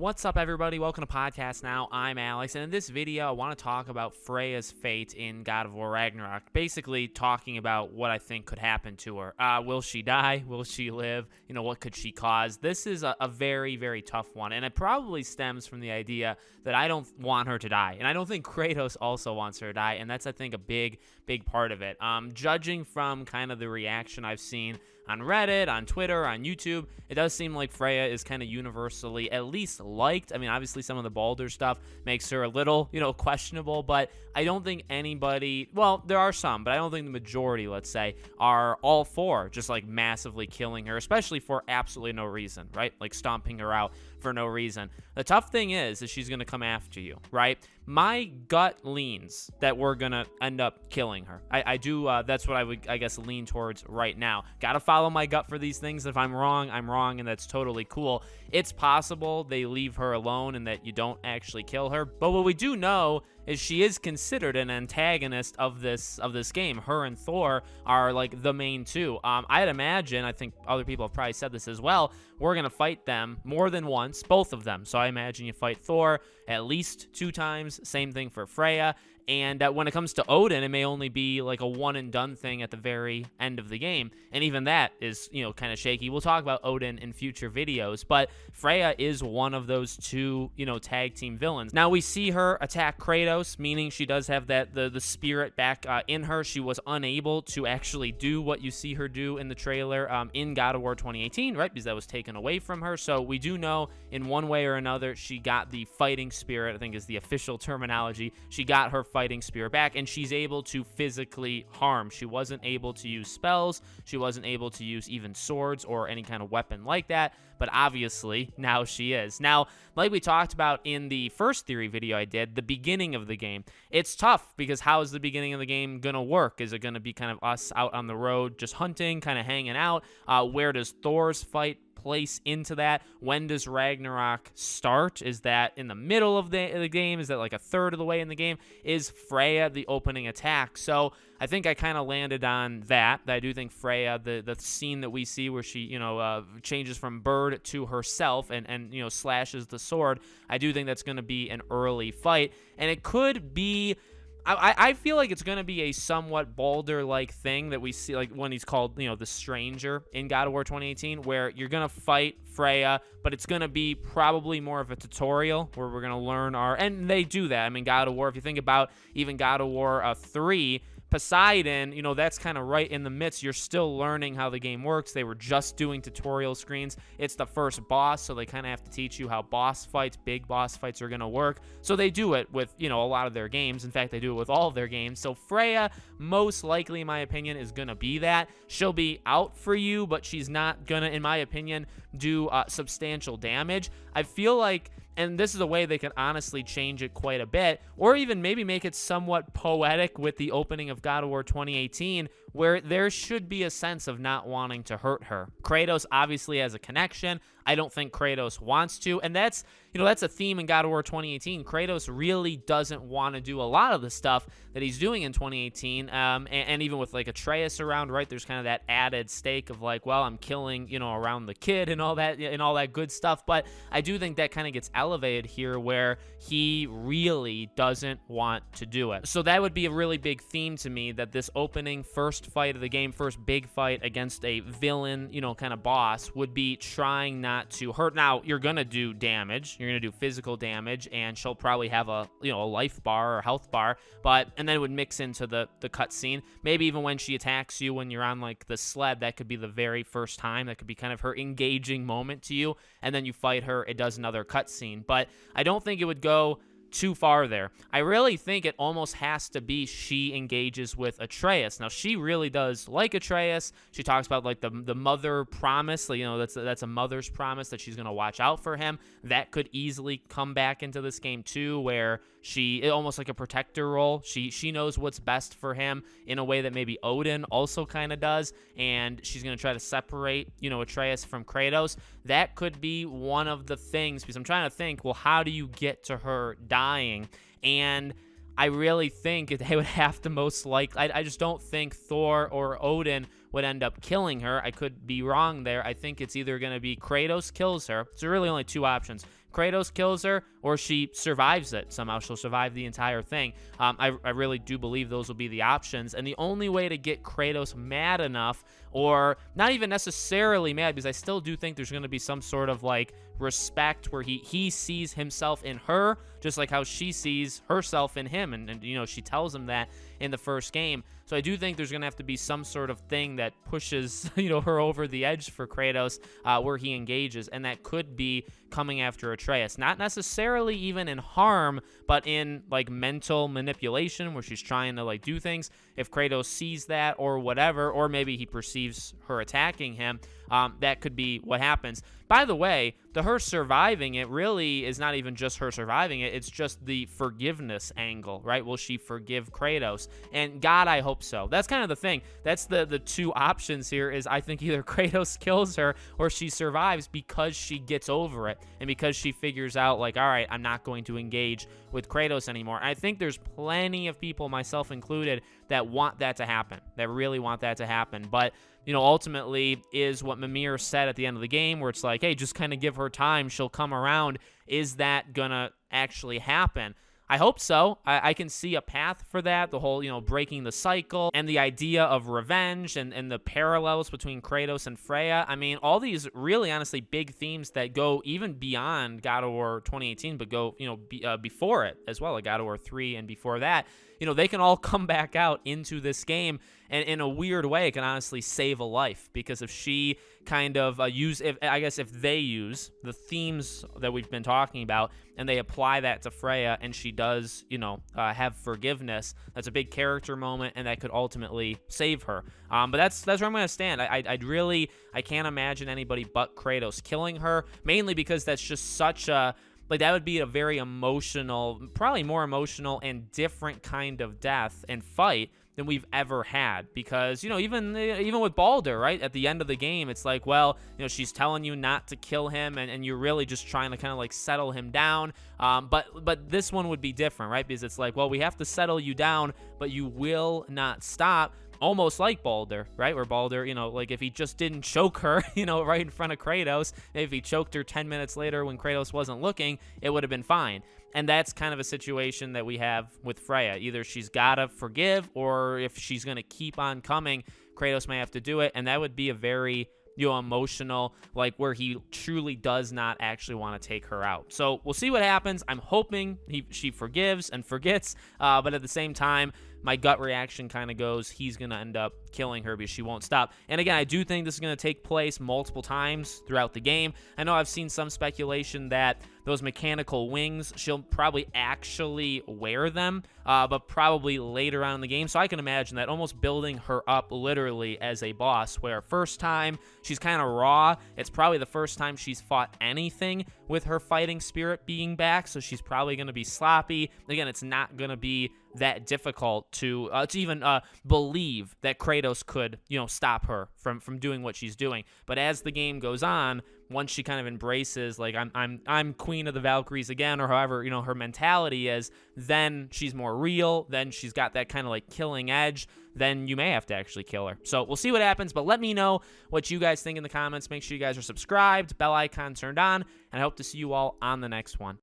What's up, everybody? Welcome to Podcast Now. I'm Alex, and in this video, I want to talk about Freya's fate in God of War Ragnarok. Basically, talking about what I think could happen to her. Will she die? Will she live? What could she cause? This is a very, very tough one, and it probably stems from the idea that I don't want her to die, and I don't think Kratos also wants her to die, and that's, I think, a big part of it. Judging from kind of the reaction I've seen on Reddit, on Twitter, on YouTube, it does seem like Freya is kind of universally at least liked. I mean, obviously some of the Baldur stuff makes her a little, questionable, but I don't think anybody, well, there are some, but I don't think the majority, let's say, are all for just like massively killing her, especially for absolutely no reason, right? Like stomping her out for no reason. The tough thing is she's going to come after you, right? My gut leans that we're going to end up killing her. I do, that's what I would, I guess, lean towards right now. Got to follow my gut for these things. If I'm wrong, I'm wrong, and that's totally cool. It's possible they leave her alone and that you don't actually kill her. But what we do know is she is considered an antagonist of this game. Her and Thor are like the main two. I'd imagine, I think other people have probably said this as well, we're going to fight them more than once, both of them. So I imagine you fight Thor at least 2 times. Same thing for Freya. And when it comes to Odin, it may only be like a one and done thing at the very end of the game. And even that is, kind of shaky. We'll talk about Odin in future videos, but Freya is one of those 2, tag team villains. Now we see her attack Kratos, meaning she does have that the spirit back in her. She was unable to actually do what you see her do in the trailer in God of War 2018, right? Because that was taken away from her. So we do know in one way or another, she got the fighting spirit, I think is the official terminology. She got her fighting spirit back, and she's able to physically harm. She wasn't able to use spells. She wasn't able to use even swords or any kind of weapon like that, but obviously now she is. Now, like we talked about in the first theory video I did, the beginning of the game, it's tough because how is the beginning of the game gonna work? Is it gonna be kind of us out on the road just hunting, kind of hanging out? Where does Thor's fight place into that? When does Ragnarok start? Is that in the middle of the game? Is that like a third of the way in the game? Is Freya the opening attack? So I think I kind of landed on that. I do think Freya, the scene that we see where she, changes from bird to herself and slashes the sword, I do think that's going to be an early fight. And it could be, I feel like it's going to be a somewhat Baldur-like thing that we see, like when he's called, the Stranger in God of War 2018, where you're going to fight Freya, but it's going to be probably more of a tutorial where we're going to learn and they do that. I mean, God of War, if you think about even God of War 3, Poseidon, that's kind of right in the midst. You're still learning how the game works. They were just doing tutorial screens. It's the first boss, so they kind of have to teach you how boss fights, big boss fights are going to work. So they do it with, a lot of their games. In fact, they do it with all of their games. So Freya, most likely, in my opinion, is going to be that. She'll be out for you, but she's not going to, in my opinion, do substantial damage. I feel like, and this is a way they can honestly change it quite a bit, or even maybe make it somewhat poetic with the opening of God of War 2018, where there should be a sense of not wanting to hurt her. Kratos obviously has a connection. I don't think Kratos wants to, and that's a theme in God of War 2018. Kratos really doesn't want to do a lot of the stuff that he's doing in 2018, and even with like Atreus around, right? There's kind of that added stake of like, well, I'm killing, around the kid and all that good stuff. But I do think that kind of gets elevated here, where he really doesn't want to do it. So that would be a really big theme to me, that this opening first fight of the game, first big fight against a villain, kind of boss, would be trying not to hurt. Now, you're going to do damage. You're going to do physical damage, and she'll probably have a life bar or health bar, and then it would mix into the cutscene. Maybe even when she attacks you when you're on like the sled, that could be the very first time. That could be kind of her engaging moment to you, and then you fight her, it does another cutscene. But I don't think it would go too far there. I really think it almost has to be she engages with Atreus. Now, she really does like Atreus. She talks about like the mother promise, that's a mother's promise that she's going to watch out for him. That could easily come back into this game too, where she, almost like a protector role, she knows what's best for him in a way that maybe Odin also kind of does, and she's going to try to separate, Atreus from Kratos. That could be one of the things, because I'm trying to think, well, how do you get to her dying? And I really think they would have to most likely, I just don't think Thor or Odin would end up killing her. I could be wrong there. I think it's either going to be Kratos kills her. So really only 2 options. Kratos kills her or she survives it. Somehow she'll survive the entire thing. I really do believe those will be the options. And the only way to get Kratos mad enough, or not even necessarily mad, because I still do think there's going to be some sort of like respect where he sees himself in her, just like how she sees herself in him. And you know, she tells him that in the first game. So I do think there's going to have to be some sort of thing that pushes, you know, her over the edge for Kratos, where he engages. And that could be coming after Atreus. Not necessarily even in harm, but in like mental manipulation, where she's trying to like do things. If Kratos sees that or whatever, or maybe he perceives her attacking him, that could be what happens. By the way, her surviving it really is not even just her surviving it. It's just the forgiveness angle, right? Will she forgive Kratos? And God, I hope so. That's kind of the thing. That's the two options here is I think either Kratos kills her or she survives because she gets over it and because she figures out like, all right, I'm not going to engage with Kratos anymore. And I think there's plenty of people, myself included, that want that to happen, that really want that to happen. But you know, ultimately is what Mimir said at the end of the game, where it's like, hey, just kind of give her time. She'll come around. Is that going to actually happen? I hope so. I can see a path for that, the whole, you know, breaking the cycle and the idea of revenge and the parallels between Kratos and Freya. I mean, all these really, honestly, big themes that go even beyond God of War 2018, but go, you know, before it as well, like God of War 3 and before that. You know, they can all come back out into this game, and in a weird way, it can honestly save a life, because if she kind of if they use the themes that we've been talking about and they apply that to Freya, and she does, you know, have forgiveness, that's a big character moment, and that could ultimately save her. But that's where I'm going to stand. I can't imagine anybody but Kratos killing her, mainly because that's just such a, like, that would be a very emotional, probably more emotional and different kind of death and fight than we've ever had. Because, you know, even with Baldur, right, at the end of the game, it's like, well, you know, she's telling you not to kill him, and you're really just trying to kind of like settle him down. But this one would be different, right? Because it's like, well, we have to settle you down, but you will not stop. Almost like Baldur, right? Where Baldur, you know, like if he just didn't choke her, you know, right in front of Kratos, if he choked her 10 minutes later when Kratos wasn't looking, it would have been fine. And that's kind of a situation that we have with Freya. Either she's got to forgive, or if she's going to keep on coming, Kratos may have to do it. And that would be a very, you know, emotional, like where he truly does not actually want to take her out. So we'll see what happens. I'm hoping she forgives and forgets, but at the same time, my gut reaction kind of goes, he's going to end up killing her because she won't stop. And again, I do think this is going to take place multiple times throughout the game. I know I've seen some speculation that those mechanical wings, she'll probably actually wear them, but probably later on in the game. So I can imagine that almost building her up literally as a boss, where first time she's kind of raw. It's probably the first time she's fought anything with her fighting spirit being back, so she's probably going to be sloppy. Again, it's not going to be that difficult to even believe that Kratos could, you know, stop her from doing what she's doing. But as the game goes on, once she kind of embraces, like, I'm queen of the Valkyries again, or however, you know, her mentality is, then she's more real, then she's got that kind of like killing edge, then you may have to actually kill her. So we'll see what happens, but let me know what you guys think in the comments. Make sure you guys are subscribed, bell icon turned on, and I hope to see you all on the next one.